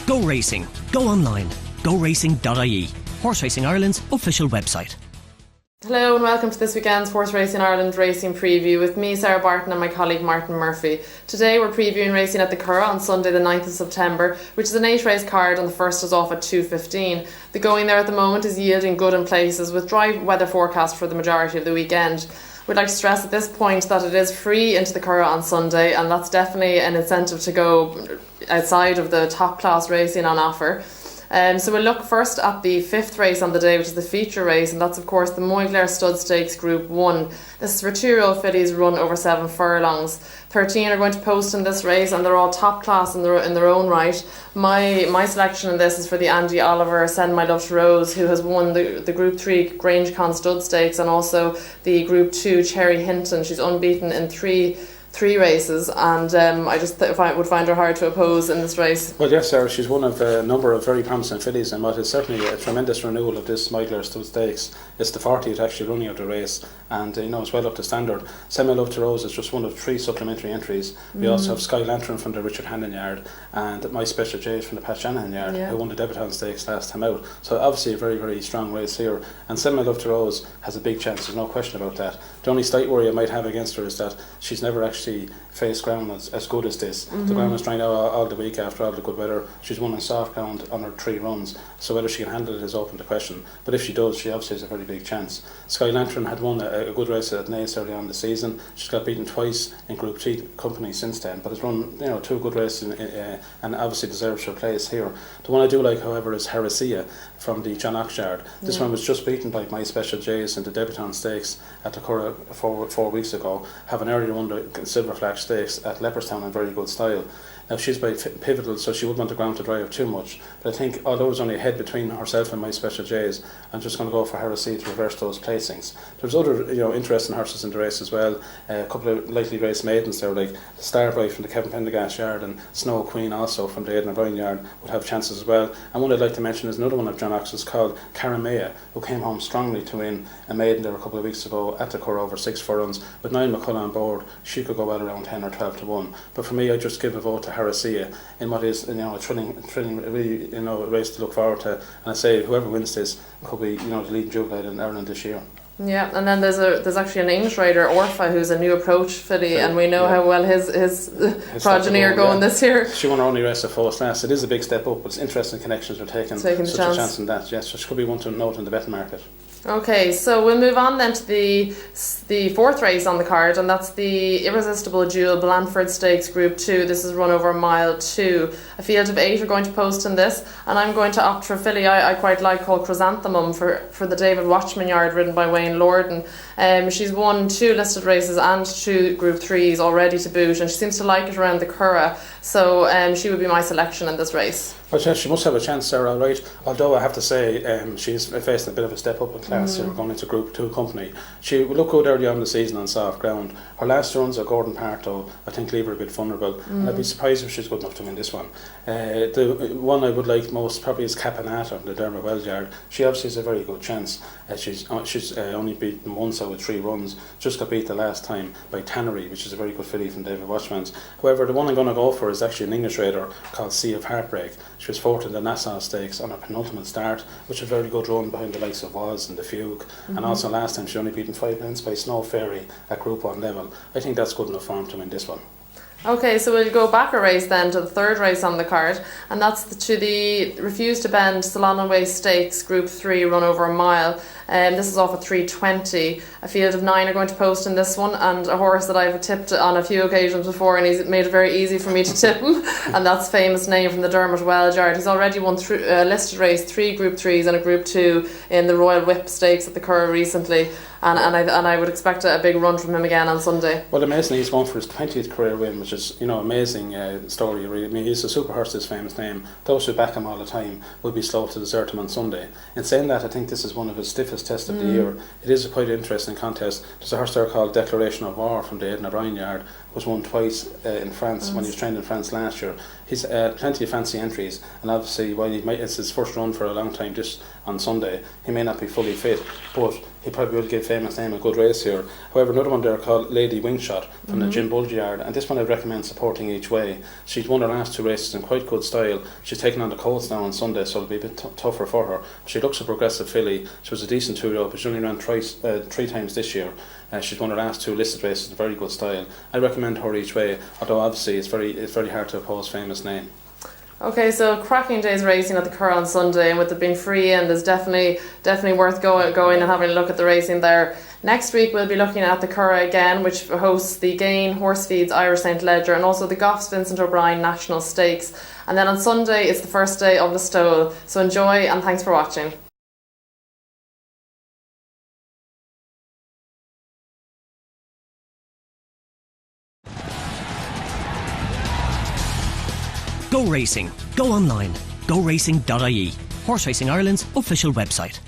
Go racing. Go online. GoRacing.ie. Horse Racing Ireland's official website. Hello and welcome to this weekend's Horse Racing Ireland racing preview with me, Sarah Barton, and my colleague Martin Murphy. Today we're previewing racing at the Curragh on Sunday the 9th of September, which is an 8-race card, and the first is off at 2:15. The going there at the moment is yielding good in places, with dry weather forecast for the majority of the weekend. We'd like to stress at this point that it is free into the Curragh on Sunday, and that's definitely an incentive to go outside of the top class racing on offer. So we'll look first at the 5th race on the day, which is the feature race, and that's of course the Moyglare Stud Stakes Group 1. This is for 2-year-old fillies run over 7 furlongs. 13 are going to post in this race, and they're all top class in their own right. My selection in this is for the Andy Oliver Send My Love to Rose, who has won the Group 3 Grange Con Stud Stakes and also the Group 2 Cherry Hinton. She's unbeaten in three races, and I just would find her hard to oppose in this race. Well, yes, Sarah, she's one of a number of very promising fillies, and what is certainly a tremendous renewal of this Moyglare Stud Stakes. It's the 40th actually running of the race, and it's well up to standard. Send My Love to Rose is just one of 3 supplementary entries. We also have Sky Lantern from the Richard Hannon yard, and My Special J from the Pat Shanahan yard, who won the Debutant Stakes last time out. So obviously a very, very strong race here, and Send My Love to Rose has a big chance, there's no question about that. The only slight worry I might have against her is that she's never actually faced ground as good as this. The ground was dried out all the week after all the good weather. She's won on soft ground on her 3 runs, so whether she can handle it is open to question, but if she does, she obviously has a very big chance. Sky Lantern had won a good race at Naas early on in the season. She's got beaten twice in Group 3 company since then, but has run 2 good races and obviously deserves her place here. The one I do like, however, is Heresia from the John Ox yard. This one was just beaten by My Special J's in the Debutant Stakes at the Curragh 4 weeks ago, having earlier won the Silver Flash Stakes at Leopardstown in very good style. Now she's very pivotal, so she wouldn't want the ground to dry out too much, but I think although there's only a head between herself and My Special J's, I'm just going to go for Heresy to reverse those placings. There's other interesting horses in the race as well. A couple of lightly raced maidens there, like Starbright from the Kevin Pendergast yard and Snow Queen also from the Aidan O'Brien yard, would have chances as well. And one I'd like to mention is another one of John Ox's called Curragh, who came home strongly to win a maiden there a couple of weeks ago at the Curragh over 6 furlongs. With Niall McCullough on board, she could go well around 10 or 12 to 1. But for me, I just give a vote to Heresia in what is a thrilling really race to look forward to. And I say whoever wins this could be the leading juvenile in Ireland this year. Yeah, and then there's actually an English rider, Orpha, who's a new approach filly, and we know how well his progeny are going this year. She won her only race at Force last. It is a big step up, but it's interesting connections are taking such a chance in that. Yes, so she could be one to note in the betting market. Okay, so we'll move on then to the 4th race on the card, and that's the Irresistible Jewel Blandford Stakes Group 2. This is run over mile 2. A field of 8 are going to post in this, and I'm going to opt for a filly I quite like called Chrysanthemum for the David Watchman yard, ridden by Wayne Lorden. She's won 2 listed races and 2 Group 3s already to boot, and she seems to like it around the Curragh, so she would be my selection in this race. Well, she must have a chance, Sarah, all right. Although I have to say she's facing a bit of a step up in class here, going into Group 2 company. She would look good early on in the season on soft ground. Her last runs at Gordon Park, though, I think leave her a bit vulnerable. And I'd be surprised if she's good enough to win this one. The one I would like most probably is Caponata in the Dermot Wells yard. She obviously has a very good chance. She's only beaten once out of 3 runs. Just got beat the last time by Tannery, which is a very good filly from David Watchman's. However, the one I'm going to go for is actually an English raider called Sea of Heartbreak. She was 4th in the Nassau Stakes on her penultimate start, which is a very good run behind the likes of Woz and the Fugue. And also last time she only beaten 5 lengths by Snow Fairy at Group 1 level. I think that's good enough form to win this one. Okay, so we'll go back a race then to the 3rd race on the card, and that's to the Refuse to Bend Salon and Way Stakes Group 3 run over a mile. This is off at 3:20. A field of 9 are going to post in this one, and a horse that I've tipped on a few occasions before, and he's made it very easy for me to tip him, and that's Famous Name from the Dermot Wells yard. He's already won a listed race, 3 Group 3s and a Group 2 in the Royal Whip Stakes at the Curragh recently. And I would expect a big run from him again on Sunday. Well, amazingly, he's going for his 20th career win, which is amazing story. Really. I mean, he's a super horse, his Famous Name. Those who back him all the time will be slow to desert him on Sunday. In saying that, I think this is one of his stiffest tests of the year. It is a quite interesting contest. There's a horse there called Declaration of War from the Aidan O'Brien yard, was won twice in France when he was trained in France last year. He's plenty of fancy entries, and obviously while it's his first run for a long time just on Sunday, he may not be fully fit, but he probably will give Famous Name a good race here. However, another one there called Lady Wingshot from the Jim Bulge Yard, and this one I'd recommend supporting each way. She's won her last 2 races in quite good style. She's taken on the Colts now on Sunday, so it'll be a bit tougher for her. She looks a progressive filly. She was a decent 2-year-old, but she only ran 3 times this year. She's won her last 2 listed races in very good style. I recommend her each way, although obviously it's very hard to oppose Famous Name. Okay, so cracking day's racing at the Curragh on Sunday, and with it being free, and it's definitely worth going and having a look at the racing there. Next week we'll be looking at the Curragh again, which hosts the Gain Horse Feeds Irish St Ledger and also the Goffs Vincent O'Brien National Stakes. And then on Sunday it's the first day of the Stole. So enjoy, and thanks for watching. Go racing. Go online. GoRacing.ie. Horse Racing Ireland's official website.